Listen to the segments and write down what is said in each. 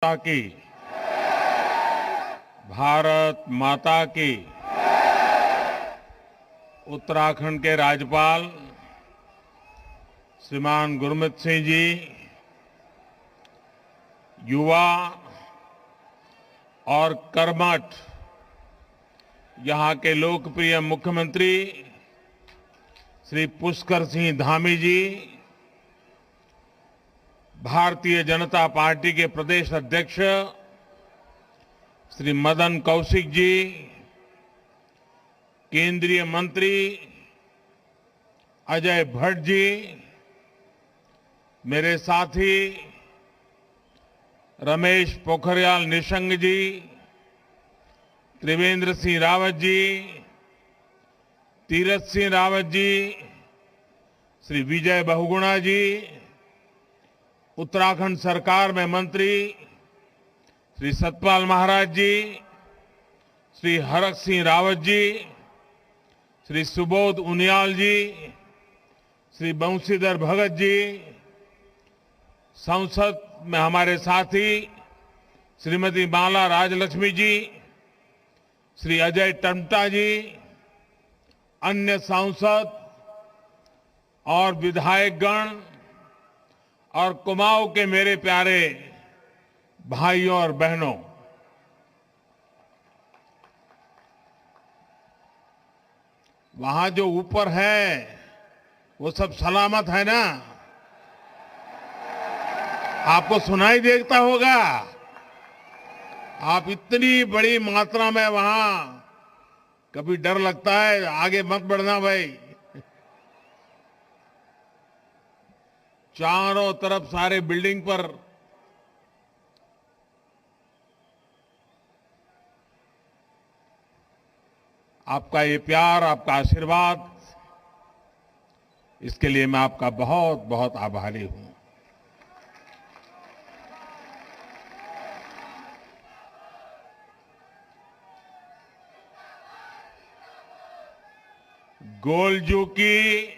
माता की, भारत माता की। उत्तराखंड के राज्यपाल श्रीमान गुरमीत सिंह जी, युवा और कर्मठ यहां के लोकप्रिय मुख्यमंत्री श्री पुष्कर सिंह धामी जी, भारतीय जनता पार्टी के प्रदेश अध्यक्ष श्री मदन कौशिक जी, केंद्रीय मंत्री अजय भट्ट जी, मेरे साथी रमेश पोखरियाल निशंक जी, त्रिवेंद्र सिंह रावत जी, तीरथ सिंह रावत जी, श्री विजय बहुगुणा जी, उत्तराखंड सरकार में मंत्री श्री सतपाल महाराज जी, श्री हरक सिंह रावत जी, श्री सुबोध उनियाल जी, श्री बंशीधर भगत जी, संसद में हमारे साथी श्रीमती माला राजलक्ष्मी जी, श्री अजय टम्टा जी, अन्य सांसद और विधायकगण और कुमाऊं के मेरे प्यारे भाइयों और बहनों, वहां जो ऊपर है वो सब सलामत है ना? आपको सुनाई देता होगा। आप इतनी बड़ी मात्रा में वहां, कभी डर लगता है, आगे मत बढ़ना भाई। चारों तरफ सारे बिल्डिंग पर आपका ये प्यार, आपका आशीर्वाद, इसके लिए मैं आपका बहुत बहुत आभारी हूं। गोलजू की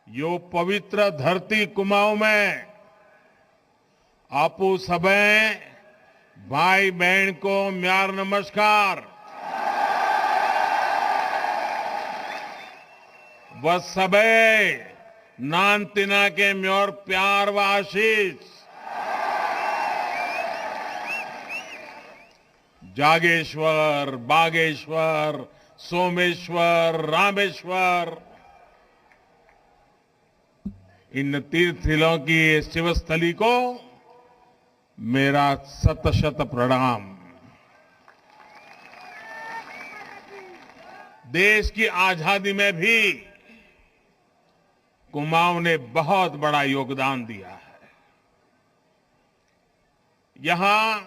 यो पवित्र धरती कुमाऊं में आपू सबे भाई बहन को म्यार नमस्कार। वह सबे नान तिना के म्योर प्यार व आशीष। जागेश्वर, बागेश्वर, सोमेश्वर, रामेश्वर, इन तीर्थस्थलों की शिवस्थली को मेरा शत शत प्रणाम। देश की आजादी में भी कुमाऊं ने बहुत बड़ा योगदान दिया है। यहां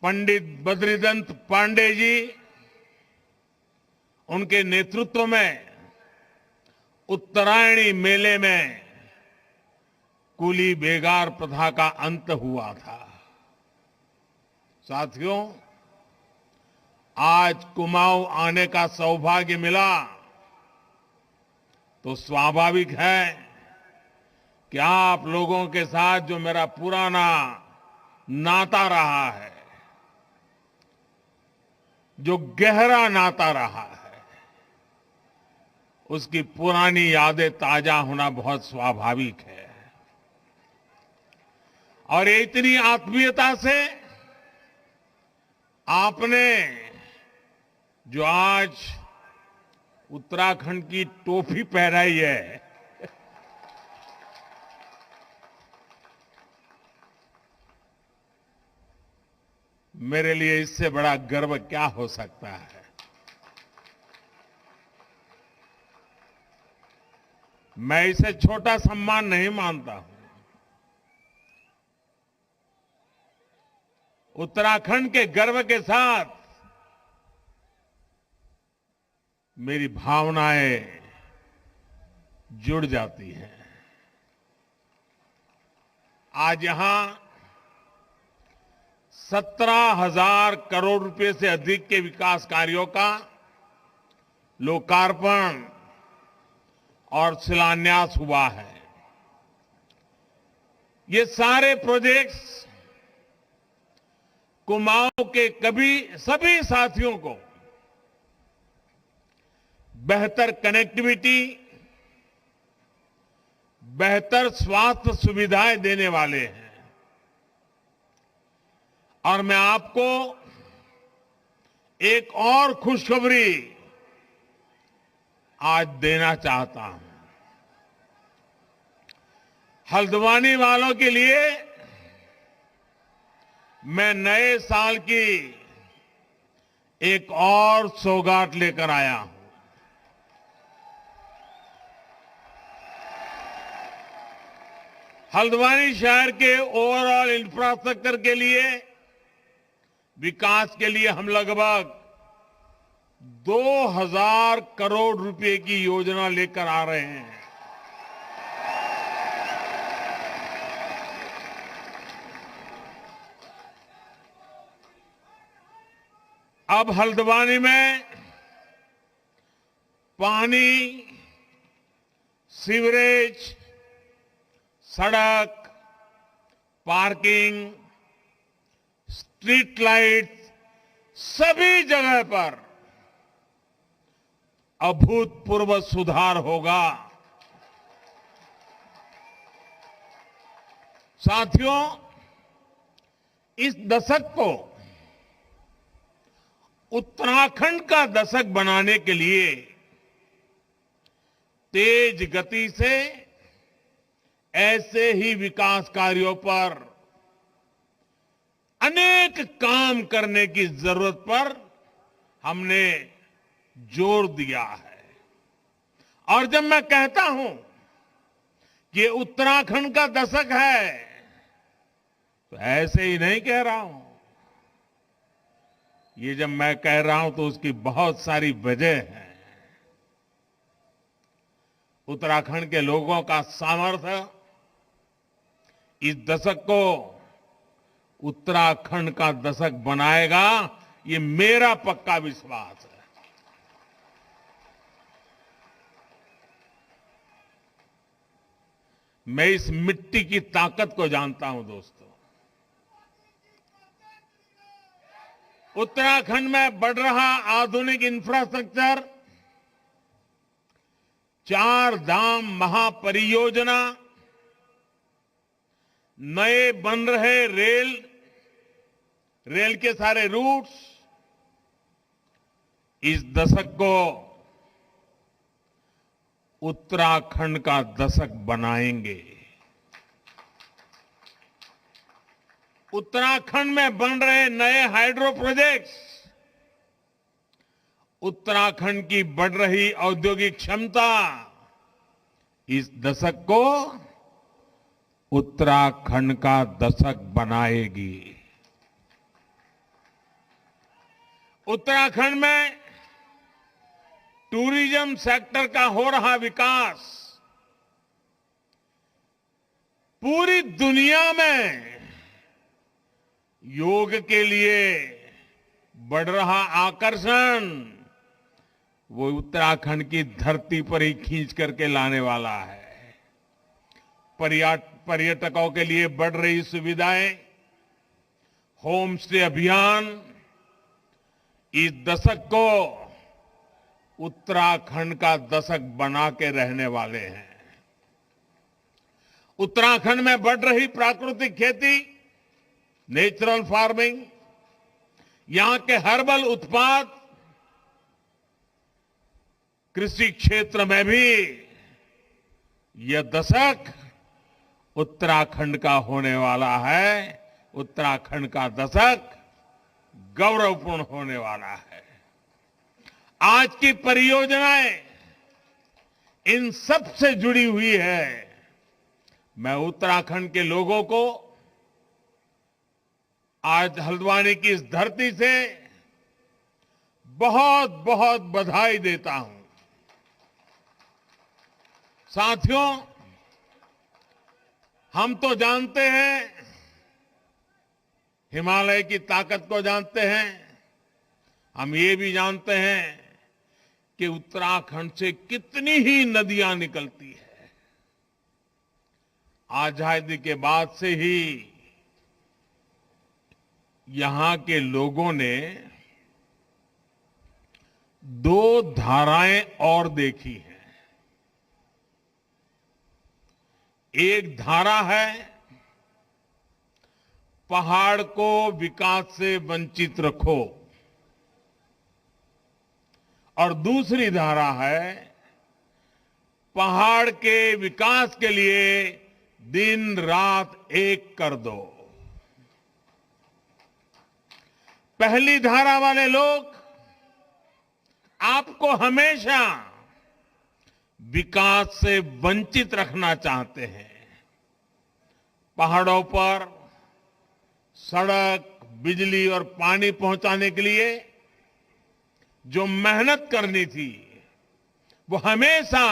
पंडित बद्रीदत्त पांडे जी, उनके नेतृत्व में उत्तरायणी मेले में कुली बेगार प्रथा का अंत हुआ था। साथियों, आज कुमाऊं आने का सौभाग्य मिला तो स्वाभाविक है कि आप लोगों के साथ जो मेरा पुराना नाता रहा है, जो गहरा नाता रहा है, उसकी पुरानी यादें ताजा होना बहुत स्वाभाविक है। और ये इतनी आत्मीयता से आपने जो आज उत्तराखंड की टोपी पहनाई है, मेरे लिए इससे बड़ा गर्व क्या हो सकता है। मैं इसे छोटा सम्मान नहीं मानता हूं। उत्तराखंड के गर्व के साथ मेरी भावनाएं जुड़ जाती हैं। आज यहां 17,000 करोड़ रुपए से अधिक के विकास कार्यों का लोकार्पण और शिलान्यास हुआ है। ये सारे प्रोजेक्ट्स कुमाऊं के सभी साथियों को बेहतर कनेक्टिविटी, बेहतर स्वास्थ्य सुविधाएं देने वाले हैं। और मैं आपको एक और खुशखबरी आज देना चाहता हूं। हल्द्वानी वालों के लिए मैं नए साल की एक और सौगात लेकर आया हूं। हल्द्वानी शहर के ओवरऑल इंफ्रास्ट्रक्चर के लिए, विकास के लिए हम लगभग 2000 करोड़ रुपए की योजना लेकर आ रहे हैं। अब हल्द्वानी में पानी, सीवरेज, सड़क, पार्किंग, स्ट्रीट लाइट, सभी जगह पर अभूतपूर्व सुधार होगा। साथियों, इस दशक को उत्तराखंड का दशक बनाने के लिए तेज गति से ऐसे ही विकास कार्यों पर अनेक काम करने की जरूरत पर हमने जोर दिया है। और जब मैं कहता हूं कि ये उत्तराखंड का दशक है, तो ऐसे ही नहीं कह रहा हूं। ये जब मैं कह रहा हूं तो उसकी बहुत सारी वजह है। उत्तराखंड के लोगों का सामर्थ्य इस दशक को उत्तराखंड का दशक बनाएगा, ये मेरा पक्का विश्वास है। मैं इस मिट्टी की ताकत को जानता हूं दोस्तों। उत्तराखंड में बढ़ रहा आधुनिक इंफ्रास्ट्रक्चर, 4 धाम महापरियोजना, नए बन रहे रेल के सारे रूट्स इस दशक को उत्तराखंड का दशक बनाएंगे। उत्तराखंड में बन रहे नए हाइड्रो प्रोजेक्ट्स उत्तराखंड की बढ़ रही औद्योगिक क्षमता इस दशक को उत्तराखंड का दशक बनाएगी। उत्तराखंड में टूरिज्म सेक्टर का हो रहा विकास पूरी दुनिया में योग के लिए बढ़ रहा आकर्षण वो उत्तराखंड की धरती पर ही खींच करके लाने वाला है। पर्यटकों के लिए बढ़ रही सुविधाएं, होम स्टे अभियान इस दशक को उत्तराखंड का दशक बना के रहने वाले हैं। उत्तराखंड में बढ़ रही प्राकृतिक खेती, नेचुरल फार्मिंग, यहां के हर्बल उत्पाद, कृषि क्षेत्र में भी यह दशक उत्तराखंड का होने वाला है। उत्तराखंड का दशक गौरवपूर्ण होने वाला है। आज की परियोजनाएं इन सब से जुड़ी हुई है। मैं उत्तराखंड के लोगों को आज हल्द्वानी की इस धरती से बहुत बहुत बधाई देता हूं। साथियों, हम तो जानते हैं, हिमालय की ताकत को जानते हैं। हम ये भी जानते हैं कि उत्तराखंड से कितनी ही नदियां निकलती है। आजादी के बाद से ही यहां के लोगों ने दो धाराएं और देखी हैं। एक धारा है पहाड़ को विकास से वंचित रखो और दूसरी धारा है पहाड़ के विकास के लिए दिन रात एक कर दो। पहली धारा वाले लोग आपको हमेशा विकास से वंचित रखना चाहते हैं। पहाड़ों पर सड़क, बिजली और पानी पहुंचाने के लिए जो मेहनत करनी थी वो हमेशा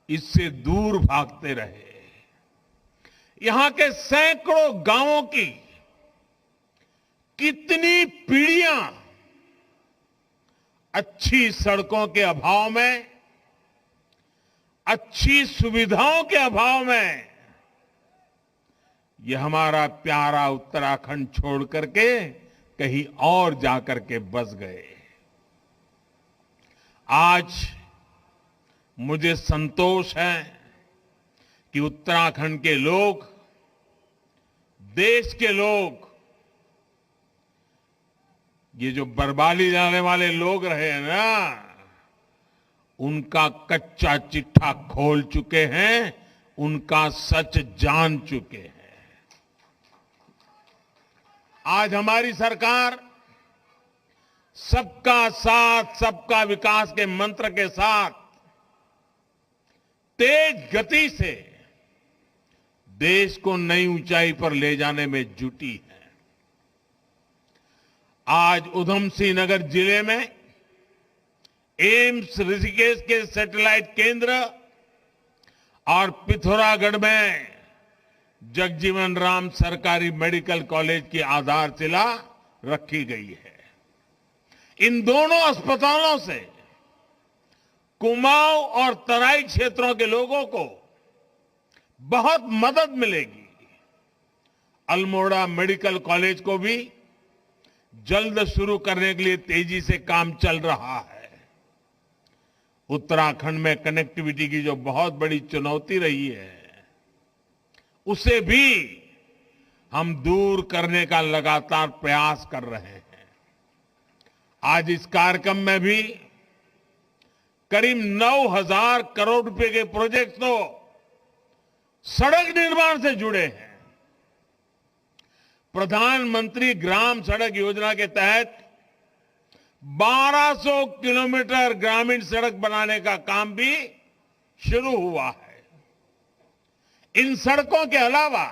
इससे दूर भागते रहे। यहां के सैकड़ों गांवों की कितनी पीढ़ियां अच्छी सड़कों के अभाव में, अच्छी सुविधाओं के अभाव में ये हमारा प्यारा उत्तराखंड छोड़ करके कहीं और जाकर के बस गए। आज मुझे संतोष है कि उत्तराखंड के लोग, देश के लोग, ये जो बर्बादी जाने वाले लोग रहे हैं ना, उनका कच्चा चिट्ठा खोल चुके हैं, उनका सच जान चुके हैं। आज हमारी सरकार सबका साथ, सबका विकास के मंत्र के साथ तेज गति से देश को नई ऊंचाई पर ले जाने में जुटी है। आज उधम सिंह नगर जिले में एम्स ऋषिकेश के सैटेलाइट केंद्र और पिथौरागढ़ में जगजीवन राम सरकारी मेडिकल कॉलेज की आधारशिला रखी गई है। इन दोनों अस्पतालों से कुमाऊं और तराई क्षेत्रों के लोगों को बहुत मदद मिलेगी। अल्मोड़ा मेडिकल कॉलेज को भी जल्द शुरू करने के लिए तेजी से काम चल रहा है। उत्तराखंड में कनेक्टिविटी की जो बहुत बड़ी चुनौती रही है, उसे भी हम दूर करने का लगातार प्रयास कर रहे हैं। आज इस कार्यक्रम में भी करीब 9,000 करोड़ रुपए के प्रोजेक्ट तो सड़क निर्माण से जुड़े हैं। प्रधानमंत्री ग्राम सड़क योजना के तहत 1200 किलोमीटर ग्रामीण सड़क बनाने का काम भी शुरू हुआ है। इन सड़कों के अलावा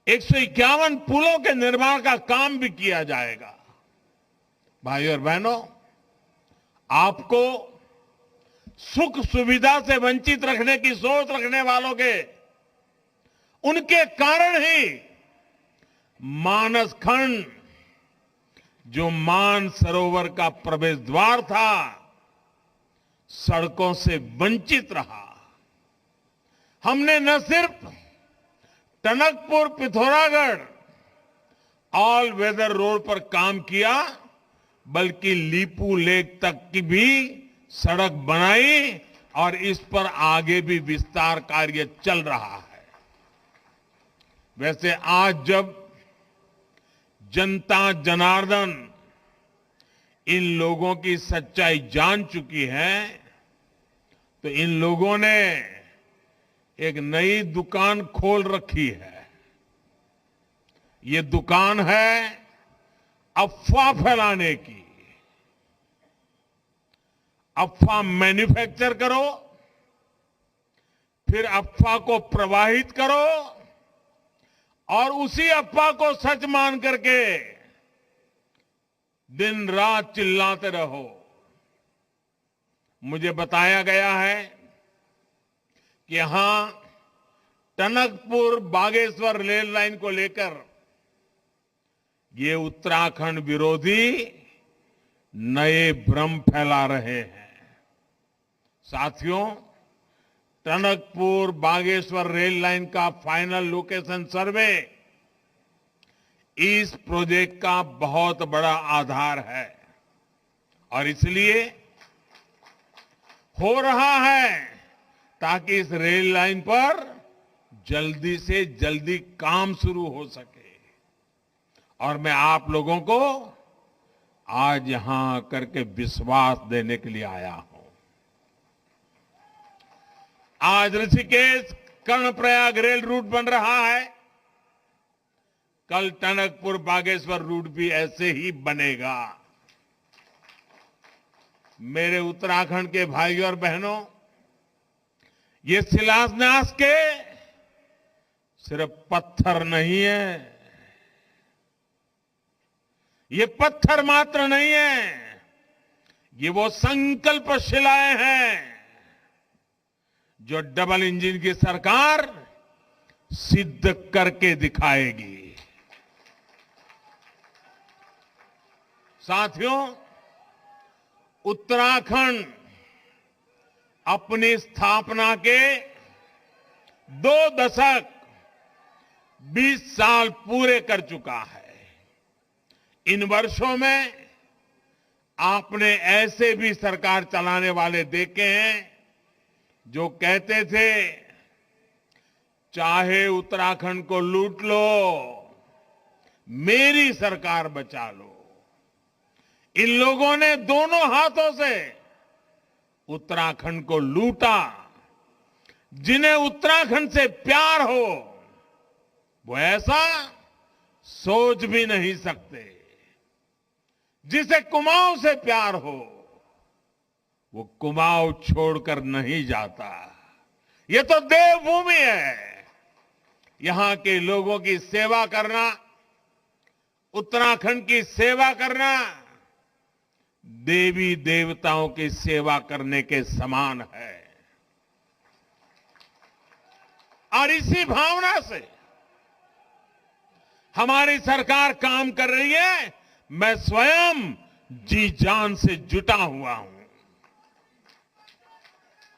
151 पुलों के निर्माण का काम भी किया जाएगा। भाइयों और बहनों, आपको सुख सुविधा से वंचित रखने की सोच रखने वालों के, उनके कारण ही मानस खंड, जो मान सरोवर का प्रवेश द्वार था, सड़कों से वंचित रहा। हमने न सिर्फ Tanakpur Pithoragarh all weather road पर काम किया, बल्कि लीपू लेक तक की भी सड़क बनाई और इस पर आगे भी विस्तार कार्य चल रहा है। वैसे आज जब जनता जनार्दन इन लोगों की सच्चाई जान चुकी है, तो इन लोगों ने एक नई दुकान खोल रखी है। ये दुकान है अफवाह फैलाने की। अफवाह मैन्युफैक्चर करो, फिर अफवाह को प्रवाहित करो और उसी अफवाह को सच मान करके दिन रात चिल्लाते रहो। मुझे बताया गया है कि यहां टनकपुर बागेश्वर रेल लाइन को लेकर ये उत्तराखंड विरोधी नए भ्रम फैला रहे हैं। साथियों, टनकपुर बागेश्वर रेल लाइन का फाइनल लोकेशन सर्वे इस प्रोजेक्ट का बहुत बड़ा आधार है और इसलिए हो रहा है ताकि इस रेल लाइन पर जल्दी से जल्दी काम शुरू हो सके। और मैं आप लोगों को आज यहां करके विश्वास देने के लिए आया हूं। आज ऋषिकेश कर्णप्रयाग रेल रूट बन रहा है, कल टनकपुर बागेश्वर रूट भी ऐसे ही बनेगा। मेरे उत्तराखंड के भाइयों और बहनों, ये शिलान्यास के सिर्फ पत्थर नहीं है, ये पत्थर मात्र नहीं है, ये वो संकल्प शिलाएं हैं जो डबल इंजन की सरकार सिद्ध करके दिखाएगी। साथियों, उत्तराखंड अपनी स्थापना के 2 दशक 20 साल पूरे कर चुका है। इन वर्षों में आपने ऐसे भी सरकार चलाने वाले देखे हैं जो कहते थे चाहे उत्तराखंड को लूट लो, मेरी सरकार बचा लो। इन लोगों ने दोनों हाथों से उत्तराखंड को लूटा। जिन्हें उत्तराखंड से प्यार हो वो ऐसा सोच भी नहीं सकते। जिसे कुमाऊं से प्यार हो वो कुमाऊं छोड़कर नहीं जाता। ये तो देवभूमि है। यहां के लोगों की सेवा करना, उत्तराखंड की सेवा करना देवी देवताओं की सेवा करने के समान है। और इसी भावना से हमारी सरकार काम कर रही है। मैं स्वयं जी जान से जुटा हुआ हूं।